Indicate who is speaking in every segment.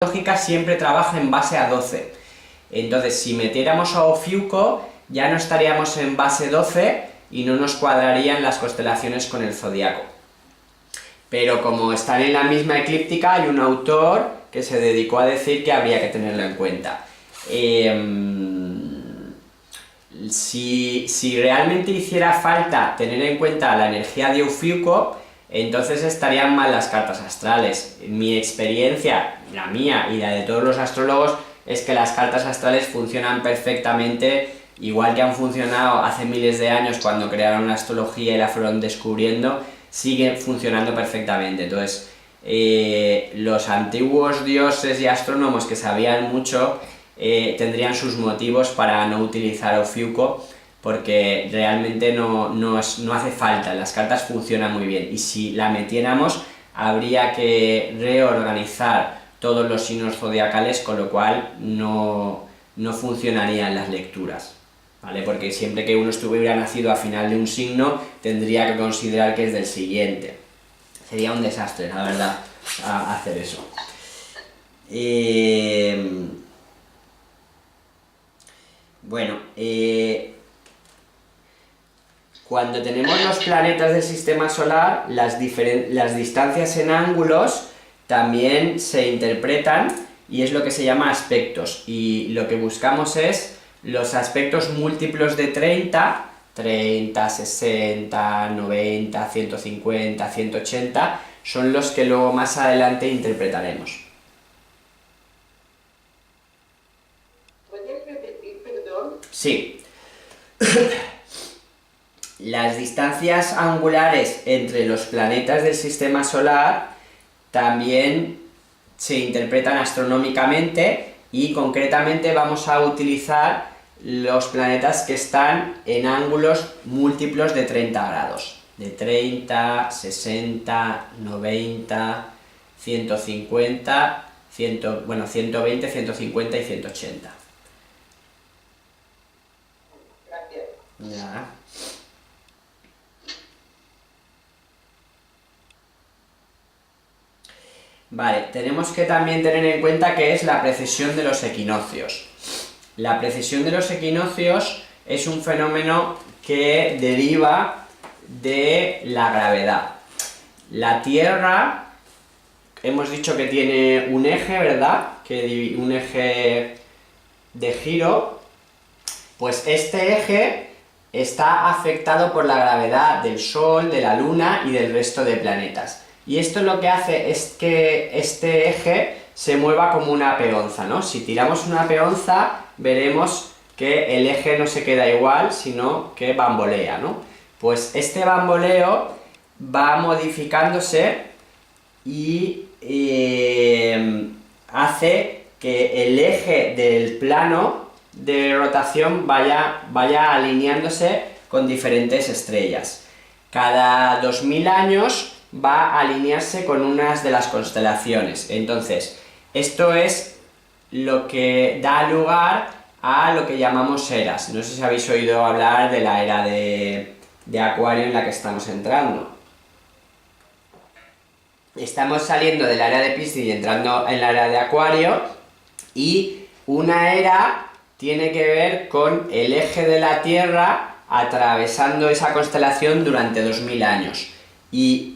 Speaker 1: lógica siempre trabaja en base a 12. Entonces, si metiéramos a Ofiuco, ya no estaríamos en base 12 y no nos cuadrarían las constelaciones con el zodiaco. Pero como están en la misma eclíptica, hay un autor que se dedicó a decir que habría que tenerlo en cuenta. Si realmente hiciera falta tener en cuenta la energía de Ofiuco, entonces estarían mal las cartas astrales. Mi experiencia, la mía y la de todos los astrólogos, es que las cartas astrales funcionan perfectamente, igual que han funcionado hace miles de años cuando crearon la astrología y la fueron descubriendo, siguen funcionando perfectamente. Entonces, los antiguos dioses y astrónomos que sabían mucho tendrían sus motivos para no utilizar Ofiuco, porque realmente no hace falta, las cartas funcionan muy bien, y si la metiéramos habría que reorganizar todos los signos zodiacales, con lo cual no funcionarían las lecturas, ¿vale? Porque siempre que uno estuviera nacido a final de un signo, tendría que considerar que es del siguiente. Sería un desastre, la verdad, hacer eso. Bueno, cuando tenemos los planetas del sistema solar, las distancias en ángulos también se interpretan, y es lo que se llama aspectos, y lo que buscamos es los aspectos múltiplos de 30, 60, 90, 150, 180, son los que luego más adelante interpretaremos.
Speaker 2: ¿Puedes repetir, perdón?
Speaker 1: Sí. Las distancias angulares entre los planetas del sistema solar también se interpretan astronómicamente, y concretamente vamos a utilizar los planetas que están en ángulos múltiplos de 30 grados. De 30, 60, 90, 150, 120, 150 y 180.
Speaker 2: Gracias.
Speaker 1: Ya. Vale, tenemos que también tener en cuenta que es la precesión de los equinoccios. La precesión de los equinoccios es un fenómeno que deriva de la gravedad. La Tierra, hemos dicho que tiene un eje, ¿verdad? Un eje de giro. Pues este eje está afectado por la gravedad del Sol, de la Luna y del resto de planetas. Y esto lo que hace es que este eje se mueva como una peonza, ¿no? Si tiramos una peonza, veremos que el eje no se queda igual, sino que bambolea, ¿no? Pues este bamboleo va modificándose y hace que el eje del plano de rotación vaya alineándose con diferentes estrellas. Cada 2000 años va a alinearse con unas de las constelaciones. Entonces, esto es lo que da lugar a lo que llamamos eras. No sé si habéis oído hablar de la era de Acuario en la que estamos entrando. Estamos saliendo de la era de Piscis y entrando en la era de Acuario, y una era tiene que ver con el eje de la Tierra atravesando esa constelación durante 2000 años. Y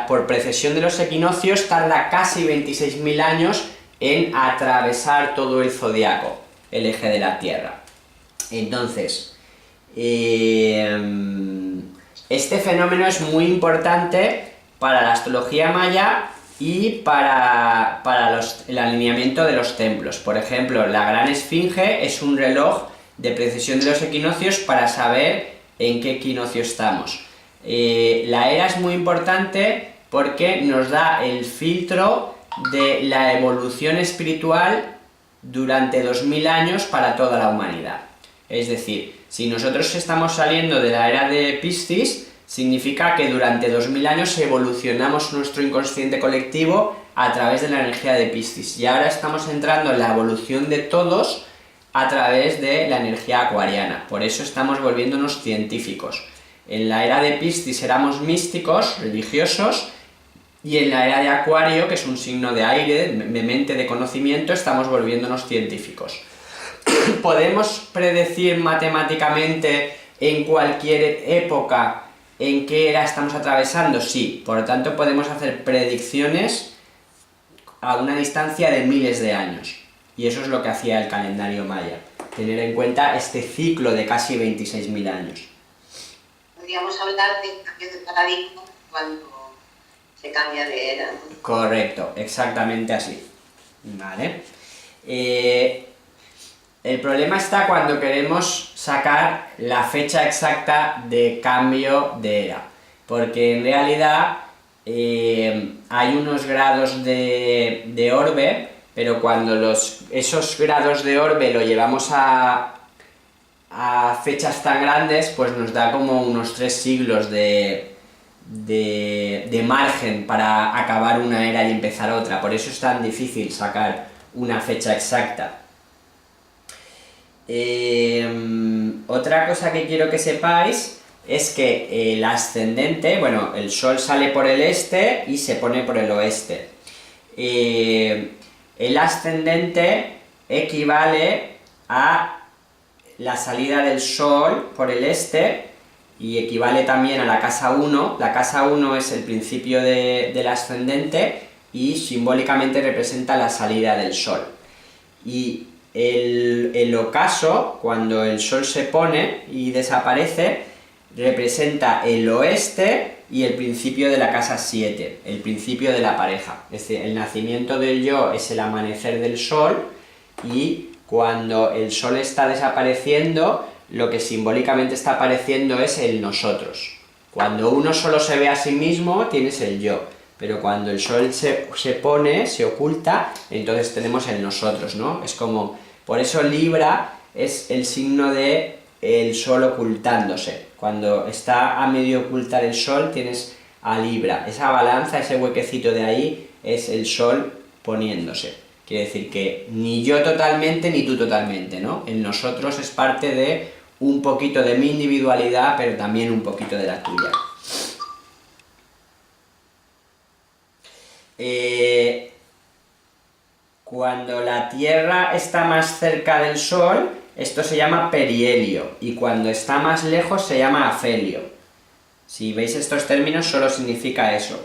Speaker 1: por precesión de los equinoccios tarda casi 26.000 años en atravesar todo el zodiaco, el eje de la Tierra. Entonces, este fenómeno es muy importante para la astrología maya y para el alineamiento de los templos. Por ejemplo, la Gran Esfinge es un reloj de precesión de los equinoccios para saber en qué equinoccio estamos. La era es muy importante porque nos da el filtro de la evolución espiritual durante 2000 años para toda la humanidad. Es decir, si nosotros estamos saliendo de la era de Piscis, significa que durante 2000 años evolucionamos nuestro inconsciente colectivo a través de la energía de Piscis, y ahora estamos entrando en la evolución de todos a través de la energía acuariana. Por eso estamos volviéndonos científicos. En la era de Piscis éramos místicos, religiosos, Y en la era de Acuario, que es un signo de aire, de mente, de conocimiento, estamos volviéndonos científicos. ¿Podemos predecir matemáticamente en cualquier época en qué era estamos atravesando? Sí, por lo tanto podemos hacer predicciones a una distancia de miles de años. Y eso es lo que hacía el calendario maya, tener en cuenta este ciclo de casi 26.000 años.
Speaker 3: Podríamos hablar de cambio de paradigma cuando se cambia de era, ¿no?
Speaker 1: Correcto, exactamente así. ¿Vale? El problema está cuando queremos sacar la fecha exacta de cambio de era, porque en realidad hay unos grados de orbe, pero cuando esos grados de orbe lo llevamos a fechas tan grandes, pues nos da como unos 3 siglos de margen para acabar una era y empezar otra. Por eso es tan difícil sacar una fecha exacta. Otra cosa que quiero que sepáis es que el ascendente, bueno, el Sol sale por el este y se pone por el oeste. El ascendente equivale a la salida del Sol por el este y equivale también a la casa 1. La casa 1 es el principio del ascendente y simbólicamente representa la salida del Sol. Y el ocaso, cuando el Sol se pone y desaparece, representa el oeste y el principio de la casa 7, el principio de la pareja. Es decir, el nacimiento del yo es el amanecer del Sol, y cuando el Sol está desapareciendo, lo que simbólicamente está apareciendo es el nosotros. Cuando uno solo se ve a sí mismo, tienes el yo, pero cuando el Sol se pone, se oculta, entonces tenemos el nosotros, ¿no? Es como, por eso Libra es el signo de el Sol ocultándose. Cuando está a medio ocultar el Sol, tienes a Libra. Esa balanza, ese huequecito de ahí, es el Sol poniéndose. Quiere decir que ni yo totalmente, ni tú totalmente, ¿no? El nosotros es parte de un poquito de mi individualidad, pero también un poquito de la tuya. Cuando la Tierra está más cerca del Sol, esto se llama perihelio, y cuando está más lejos se llama afelio. Si veis estos términos, solo significa eso.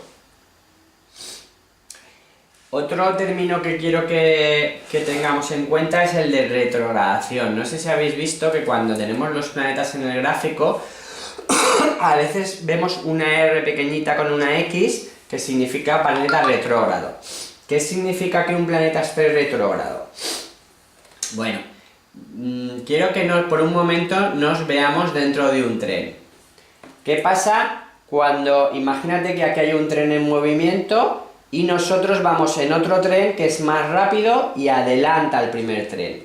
Speaker 1: Otro término que quiero que tengamos en cuenta es el de retrogradación. No sé si habéis visto que cuando tenemos los planetas en el gráfico, a veces vemos una R pequeñita con una X, que significa planeta retrógrado. ¿Qué significa que un planeta esté retrógrado? Bueno, quiero que por un momento nos veamos dentro de un tren. ¿Qué pasa cuando, imagínate que aquí hay un tren en movimiento y nosotros vamos en otro tren que es más rápido y adelanta al primer tren?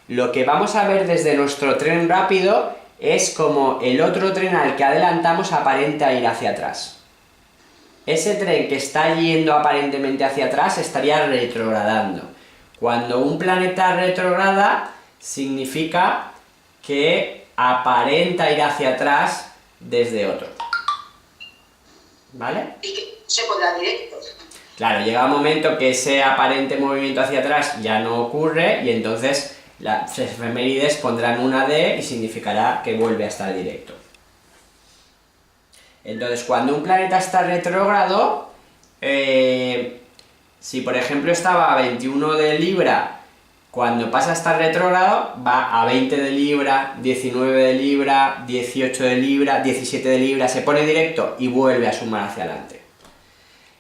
Speaker 1: Lo que vamos a ver desde nuestro tren rápido es como el otro tren al que adelantamos aparenta ir hacia atrás. Ese tren que está yendo aparentemente hacia atrás estaría retrogradando. Cuando un planeta retrograda, significa que aparenta ir hacia atrás desde otro. ¿Vale?
Speaker 3: Y que se podrá directo.
Speaker 1: Claro, llega un momento que ese aparente movimiento hacia atrás ya no ocurre, y entonces las efemérides pondrán una D y significará que vuelve a estar directo. Entonces, cuando un planeta está retrógrado, si por ejemplo estaba a 21 de Libra, cuando pasa a estar retrógrado, va a 20 de Libra, 19 de Libra, 18 de Libra, 17 de Libra, se pone directo y vuelve a sumar hacia adelante.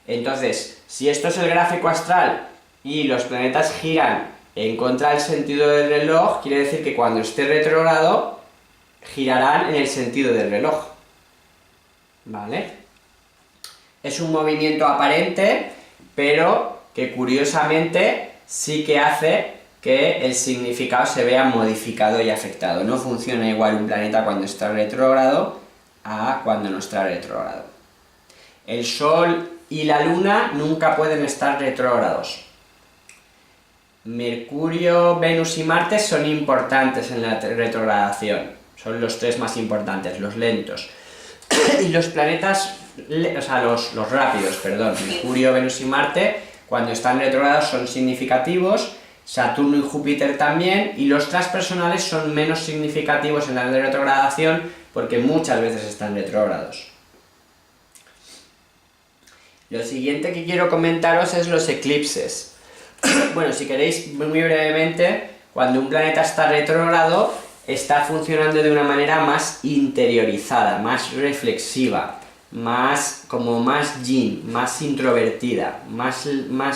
Speaker 1: Entonces, si esto es el gráfico astral y los planetas giran en contra del sentido del reloj, quiere decir que cuando esté retrógrado, girarán en el sentido del reloj. ¿Vale? Es un movimiento aparente, pero que curiosamente sí que hace que el significado se vea modificado y afectado. No funciona igual un planeta cuando está retrógrado a cuando no está retrógrado. El Sol y la Luna nunca pueden estar retrógrados. Mercurio, Venus y Marte son importantes en la retrogradación. Son los 3 más importantes, los lentos. Y los planetas o sea, los rápidos, perdón, Mercurio, Venus y Marte, cuando están retrógrados son significativos, Saturno y Júpiter también, y los transpersonales son menos significativos en la retrogradación porque muchas veces están retrógrados. Lo siguiente que quiero comentaros es los eclipses. Bueno, si queréis, muy brevemente, cuando un planeta está retrógrado, está funcionando de una manera más interiorizada, más reflexiva, como más yin, más introvertida, más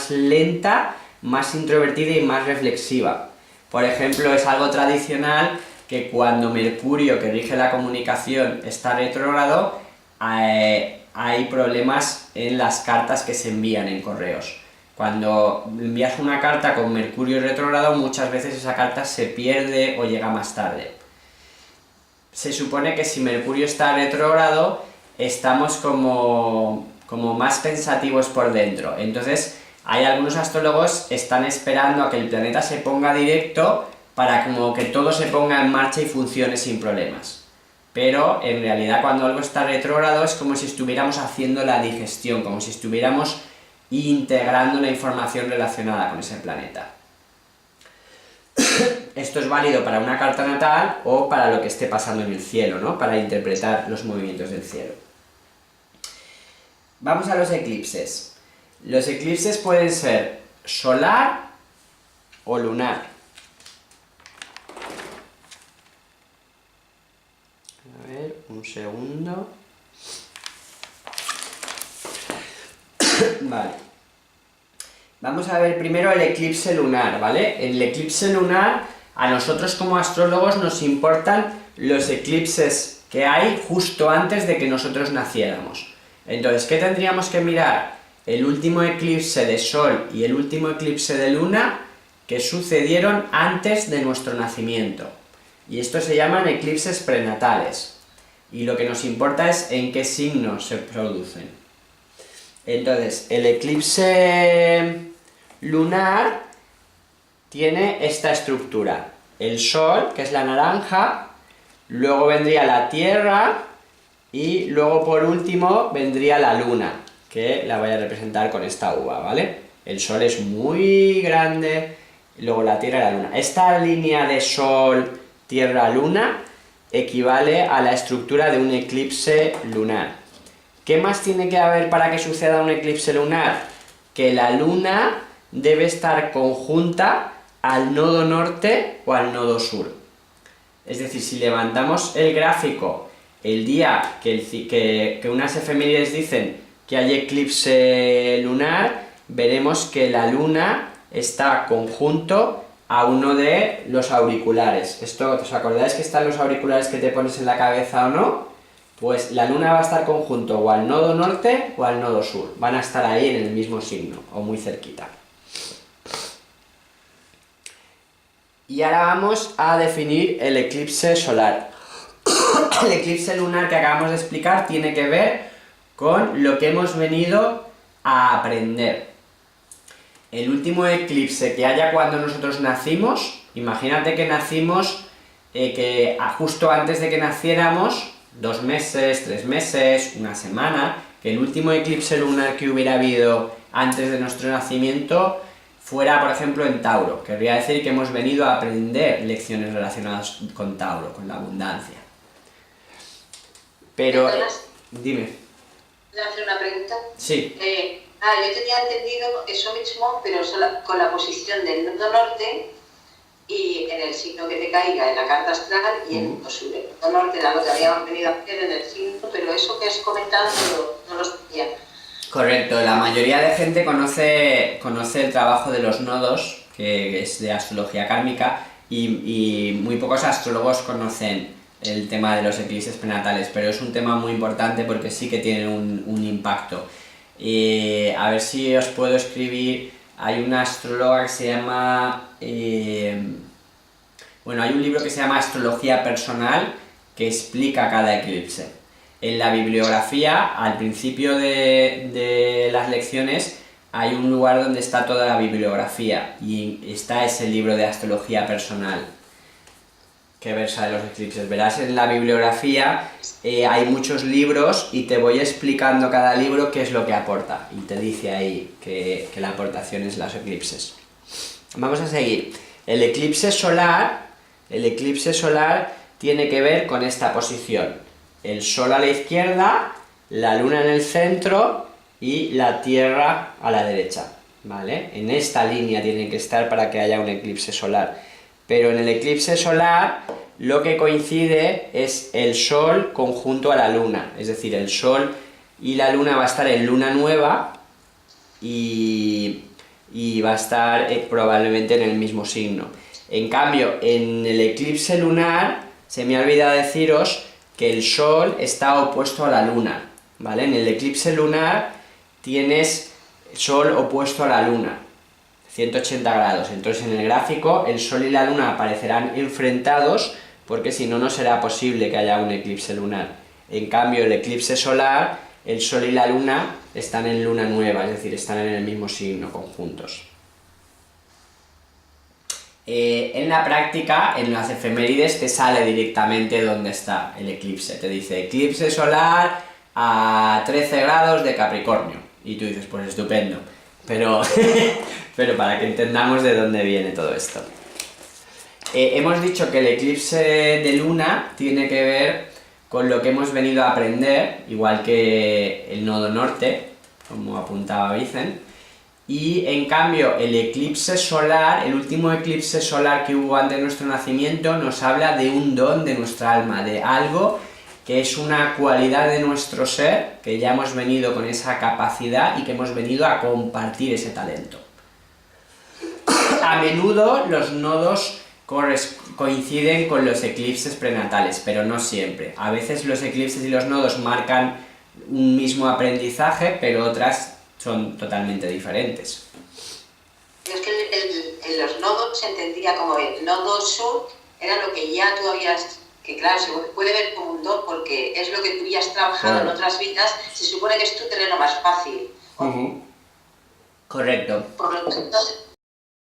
Speaker 1: lenta, más introvertida y más reflexiva. Por ejemplo, es algo tradicional que cuando Mercurio, que rige la comunicación, está retrógrado, hay problemas en las cartas que se envían en correos. Cuando envías una carta con Mercurio retrógrado, muchas veces esa carta se pierde o llega más tarde. Se supone que si Mercurio está retrógrado, estamos como más pensativos por dentro. Entonces, hay algunos astrólogos que están esperando a que el planeta se ponga directo para como que todo se ponga en marcha y funcione sin problemas. Pero en realidad cuando algo está retrógrado es como si estuviéramos haciendo la digestión, como si estuviéramos integrando la información relacionada con ese planeta. Esto es válido para una carta natal o para lo que esté pasando en el cielo, ¿no? Para interpretar los movimientos del cielo. Vamos a los eclipses. Los eclipses pueden ser solar o lunar. A ver, un segundo. Vale. Vamos a ver primero el eclipse lunar, ¿vale? En el eclipse lunar, a nosotros como astrólogos nos importan los eclipses que hay justo antes de que nosotros naciéramos. Entonces, ¿qué tendríamos que mirar? El último eclipse de Sol y el último eclipse de Luna que sucedieron antes de nuestro nacimiento. Y estos se llaman eclipses prenatales. Y lo que nos importa es en qué signo se producen. Entonces, el eclipse lunar tiene esta estructura. El Sol, que es la naranja, luego vendría la Tierra y luego por último vendría la Luna, que la voy a representar con esta uva, ¿vale? El Sol es muy grande, luego la Tierra y la Luna. Esta línea de Sol, Tierra, Luna equivale a la estructura de un eclipse lunar. ¿Qué más tiene que haber para que suceda un eclipse lunar? Que la Luna debe estar conjunta al nodo norte o al nodo sur. Es decir, si levantamos el gráfico el día que unas efemérides dicen que hay eclipse lunar, veremos que la Luna está conjunto a uno de los auriculares. ¿Os acordáis que están los auriculares que te pones en la cabeza o no? Pues la Luna va a estar conjunto o al nodo norte o al nodo sur. Van a estar ahí en el mismo signo, o muy cerquita. Y ahora vamos a definir el eclipse solar. El eclipse lunar que acabamos de explicar tiene que ver con lo que hemos venido a aprender. El último eclipse que haya cuando nosotros nacimos, imagínate que nacimos, justo antes de que naciéramos, 2 meses, 3 meses, una semana, que el último eclipse lunar que hubiera habido antes de nuestro nacimiento fuera, por ejemplo, en Tauro. Querría decir que hemos venido a aprender lecciones relacionadas con Tauro, con la abundancia. Pero, dime.
Speaker 3: ¿Puedo hacer una pregunta?
Speaker 1: Sí.
Speaker 3: Yo tenía entendido eso mismo, pero con la posición del nodo norte y en el signo que te caiga en la carta astral y en el nodo sur. El nodo norte era lo que habíamos venido a hacer en el signo, pero eso que has comentado no lo sabía.
Speaker 1: Correcto, la mayoría de gente conoce el trabajo de los nodos, que es de astrología kármica, y muy pocos astrólogos conocen el tema de los eclipses prenatales, pero es un tema muy importante porque sí que tiene un impacto. A ver si os puedo escribir, hay una astróloga que se llama... hay un libro que se llama Astrología Personal que explica cada eclipse. En la bibliografía, al principio de las lecciones, hay un lugar donde está toda la bibliografía y está ese libro de Astrología Personal. que versa de los eclipses. Verás en la bibliografía, hay muchos libros y te voy explicando cada libro qué es lo que aporta. Y te dice ahí que la aportación es los eclipses. Vamos a seguir. El eclipse solar tiene que ver con esta posición. El Sol a la izquierda, la Luna en el centro y la Tierra a la derecha, ¿vale? En esta línea tiene que estar para que haya un eclipse solar. Pero en el eclipse solar lo que coincide es el Sol conjunto a la Luna. Es decir, el Sol y la Luna va a estar en luna nueva y va a estar probablemente en el mismo signo. En cambio, en el eclipse lunar, se me ha olvidado deciros que el Sol está opuesto a la Luna, ¿vale? En el eclipse lunar tienes Sol opuesto a la Luna, 180 grados. Entonces en el gráfico el Sol y la Luna aparecerán enfrentados, porque si no, no será posible que haya un eclipse lunar. En cambio, el eclipse solar, el Sol y la Luna están en luna nueva, es decir, están en el mismo signo, conjuntos. En la práctica, en las efemérides, te sale directamente dónde está el eclipse. Te dice eclipse solar a 13 grados de Capricornio. Y tú dices, pues estupendo. Pero para que entendamos de dónde viene todo esto. Hemos dicho que el eclipse de luna tiene que ver con lo que hemos venido a aprender, igual que el nodo norte, como apuntaba Vicen. Y en cambio el eclipse solar, el último eclipse solar que hubo antes de nuestro nacimiento, nos habla de un don de nuestra alma, de algo que es una cualidad de nuestro ser, que ya hemos venido con esa capacidad y que hemos venido a compartir ese talento. A menudo los nodos coinciden con los eclipses prenatales, pero no siempre. A veces los eclipses y los nodos marcan un mismo aprendizaje, pero otras son totalmente diferentes.
Speaker 3: Es que en los nodos se entendía como el nodo sur era lo que ya tú habías, que claro, se puede ver como un don porque es lo que tú ya has trabajado en otras vidas, se supone que es tu terreno más fácil.
Speaker 1: Correcto.
Speaker 3: Por lo tanto,